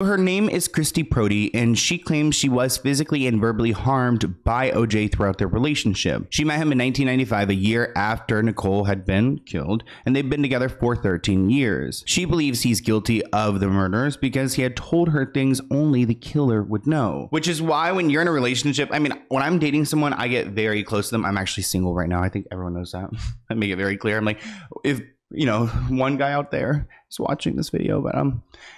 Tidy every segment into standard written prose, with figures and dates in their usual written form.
Her name is Christie Prody, and she claims she was physically and verbally harmed by OJ throughout their relationship. She met him in 1995, a year after Nicole had been killed, and they've been together for 13 years. She believes he's guilty of the murders because he had told her things only the killer would know. Which is why when you're in a relationship, I mean, when I'm dating someone, I get very close to them. I'm actually single right now. I think everyone knows that. I make it very clear. I'm like, if you know, one guy out there is watching this video, but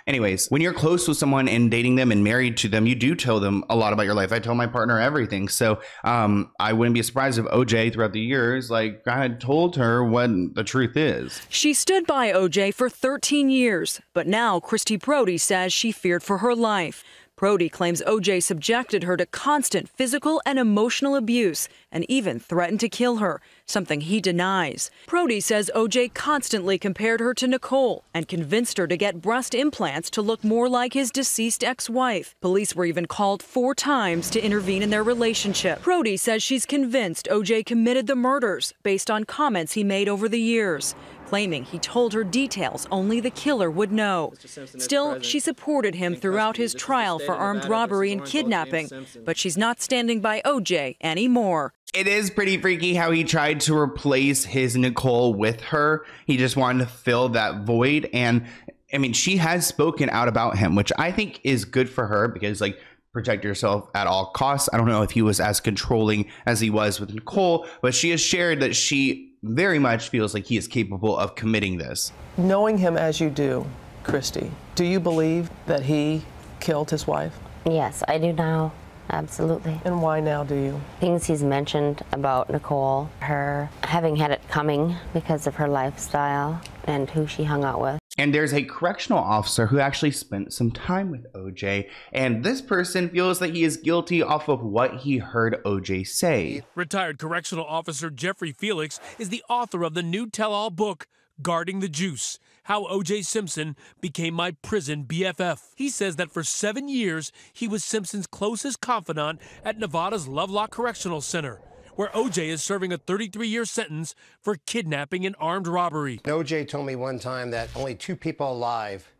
anyways, when you're close with someone and dating them and married to them, you do tell them a lot about your life. I tell my partner everything. So I wouldn't be surprised if OJ throughout the years, like, I had told her what the truth is. She stood by OJ for 13 years, but now Christie Prody says she feared for her life. Prody claims OJ subjected her to constant physical and emotional abuse and even threatened to kill her, something he denies. Prody says OJ constantly compared her to Nicole and convinced her to get breast implants to look more like his deceased ex-wife. Police were even called 4 times to intervene in their relationship. Prody says she's convinced OJ committed the murders based on comments he made over the years, claiming he told her details only the killer would know. Still, she supported him throughout his trial for armed robbery and kidnapping, but she's not standing by OJ anymore. It is pretty freaky how he tried to replace his Nicole with her. He just wanted to fill that void. And I mean, she has spoken out about him, which I think is good for her because, like, protect yourself at all costs. I don't know if he was as controlling as he was with Nicole, but she has shared that she very much feels like he is capable of committing this. Knowing him as you do, Christie, do you believe that he killed his wife? Yes, I do now. Absolutely. And why now do you? Things he's mentioned about Nicole, her having had it coming because of her lifestyle and who she hung out with. And there's a correctional officer who actually spent some time with OJ, and this person feels that he is guilty off of what he heard OJ say. Retired correctional officer Jeffrey Felix is the author of the new tell-all book, Guarding the Juice, How O.J. Simpson Became My Prison BFF. He says that for 7 years, he was Simpson's closest confidant at Nevada's Lovelock Correctional Center, where O.J. is serving a 33-year sentence for kidnapping and armed robbery. O.J. told me one time that only 2 people alive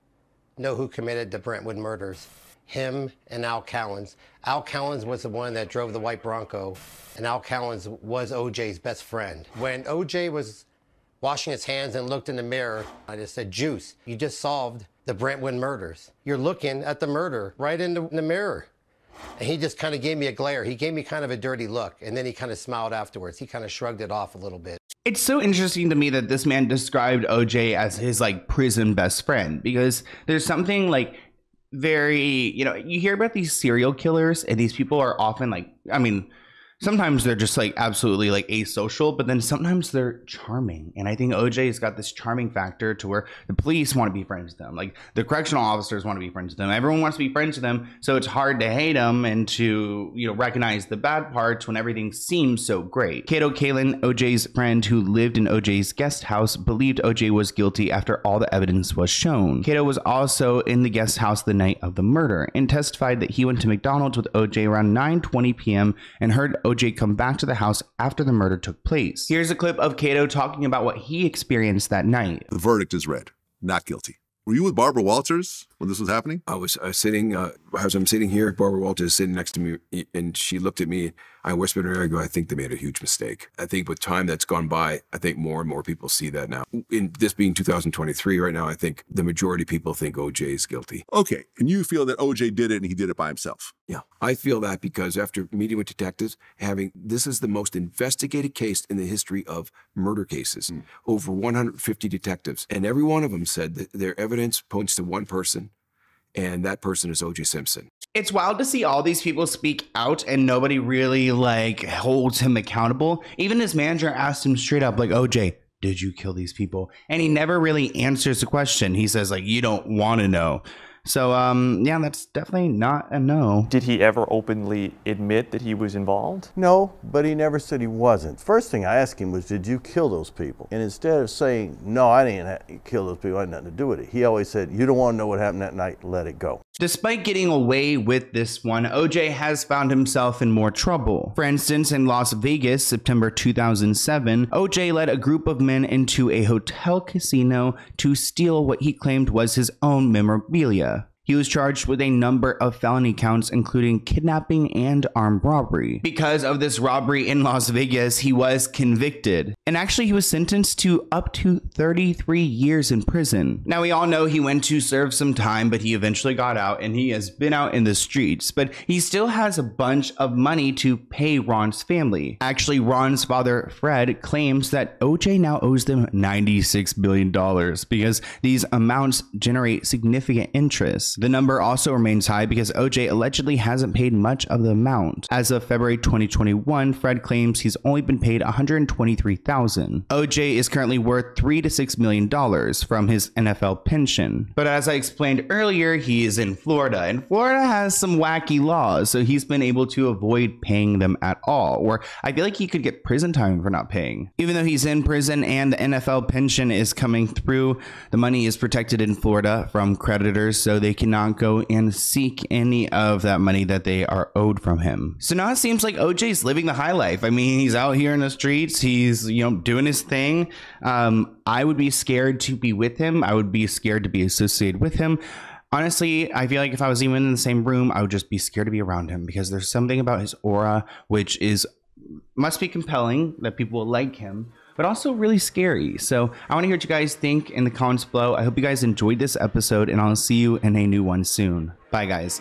know who committed the Brentwood murders, him and Al Cowens. Al Cowens was the one that drove the white Bronco, and Al Cowens was O.J.'s best friend. When O.J. was washing his hands and looked in the mirror, I just said, Juice, you just solved the Brentwood murders. You're looking at the murder right in the mirror. And he just kind of gave me a glare. He gave me kind of a dirty look, and then he kind of smiled afterwards. He kind of shrugged it off a little bit. It's so interesting to me that this man described OJ as his, like, prison best friend, because there's something, like, very, you know, you hear about these serial killers, and these people are often, like, I mean, sometimes they're just, like, absolutely, like, asocial, but then sometimes they're charming. And I think OJ's got this charming factor to where the police want to be friends with them. Like, the correctional officers want to be friends with them. Everyone wants to be friends with them. So it's hard to hate them and to, you know, recognize the bad parts when everything seems so great. Kato Kalin, OJ's friend who lived in OJ's guest house, believed OJ was guilty after all the evidence was shown. Kato was also in the guest house the night of the murder and testified that he went to McDonald's with OJ around 9:20 p.m. and heard OJ come back to the house after the murder took place. Here's a clip of Kato talking about what he experienced that night. The verdict is read. Not guilty. Were you with Barbara Walters when this was happening? I was sitting, as I'm sitting here, Barbara Walters is sitting next to me, and she looked at me. I whispered in her ear, I go, I think they made a huge mistake. I think with time that's gone by, I think more and more people see that now. In this being 2023 right now, I think the majority of people think OJ is guilty. Okay, and you feel that OJ did it and he did it by himself? Yeah, I feel that because after meeting with detectives, this is the most investigated case in the history of murder cases. Over 150 detectives, and every one of them said that their evidence points to one person, and that person is O.J. Simpson. It's wild to see all these people speak out and nobody really, like, holds him accountable. Even his manager asked him straight up, like, OJ, did you kill these people? And he never really answers the question. He says, like, you don't want to know. So, yeah, that's definitely not a no. Did he ever openly admit that he was involved? No, but he never said he wasn't. First thing I asked him was, did you kill those people? And instead of saying, no, I didn't kill those people, I had nothing to do with it, he always said, you don't want to know what happened that night, let it go. Despite getting away with this one, OJ has found himself in more trouble. For instance, in Las Vegas, September 2007, OJ led a group of men into a hotel casino to steal what he claimed was his own memorabilia. He was charged with a number of felony counts, including kidnapping and armed robbery. Because of this robbery in Las Vegas, he was convicted. And actually, he was sentenced to up to 33 years in prison. Now, we all know he went to serve some time, but he eventually got out and he has been out in the streets. But he still has a bunch of money to pay Ron's family. Actually, Ron's father, Fred, claims that OJ now owes them $96 billion because these amounts generate significant interest. The number also remains high because OJ allegedly hasn't paid much of the amount. As of February 2021, Fred claims he's only been paid $123,000. OJ is currently worth $3 to $6 million from his NFL pension. But as I explained earlier, he is in Florida, and Florida has some wacky laws, so he's been able to avoid paying them at all, or I feel like he could get prison time for not paying. Even though he's in prison and the NFL pension is coming through, the money is protected in Florida from creditors, so they cannot go and seek any of that money that they are owed from him. So now it seems like OJ's living the high life. I mean, he's out here in the streets, he's, doing his thing. I would be scared to be with him. I would be scared to be associated with him. Honestly, I feel like if I was even in the same room, I would just be scared to be around him because there's something about his aura which must be compelling that people will like him, but also really scary. So I want to hear what you guys think in the comments below. I hope you guys enjoyed this episode, and I'll see you in a new one soon. Bye, guys.